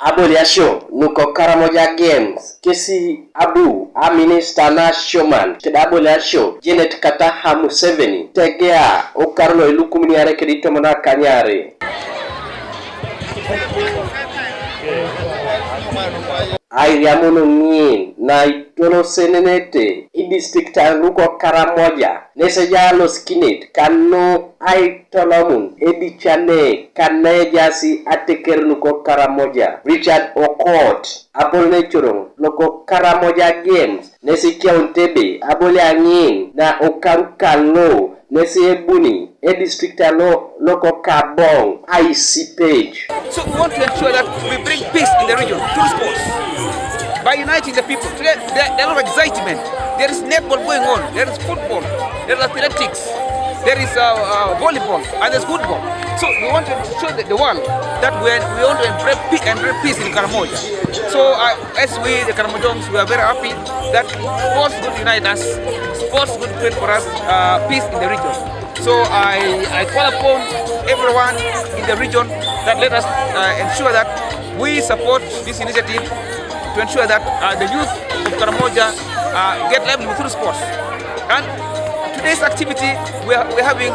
Aboliasio, Nuko Karamoja Games, kesi Abu, a minister na showman, keda Aboliasio, Janet Kataha Museveni, tegea, o Carlo ilukumni areke dito mona kanyare. Airiamono ngin na itono senenete i district Nuko Karamoja nese jalo skinet kano aitolomun edichane kanne jasi ateker Nuko Karamoja Richard Okot abole chorong Nuko Karamoja Games nese kiauntebe abole angin na okankalo nese ebuni e district Nuko Kaabong Aisipej. So we want to ensure that we bring peace in the region through sports. By uniting the people, today there is a lot of excitement. There is netball going on, there is football, there is athletics, there is volleyball, and there is football. So we want to show the world that we want to embrace peace in Karamoja. So as we, the Karamojans, we are very happy that sports would unite us, sports would create for us peace in the region. So I call upon everyone in the region that let us ensure that we support this initiative to ensure that the youth of Karamoja get lively through sports. And today's activity, we're having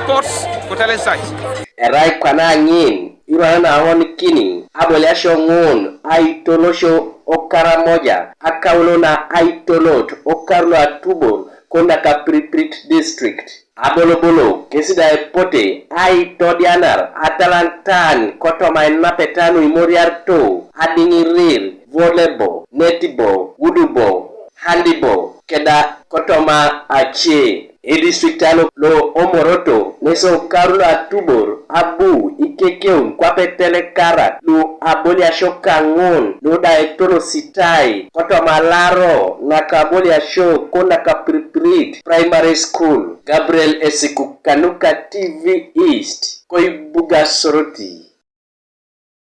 sports for talent sites. Erai kana ngin, irana awon kini, Aboliasio ngun, aitolosho o Karamoja, akaulona aitolot, o Carlo atubol, konda ka Priprit district. Abolobolo, kesida epote, aitodianar, atalantan, kotoma napetanu imoriarto, adingirir, volleyball, netball, wudubo, handball, keda kotoma ache. E district lo omoroto, neso Carlo atubor, abu, ikekeun, kwapetele karat, lo Aboliasio kangon, lo daetono sitai, kotoma laro, naka Aboliasio, kona ka Priprit Primary School. Gabriel Asekun, Kanuka TV East, Koibuga Soroti.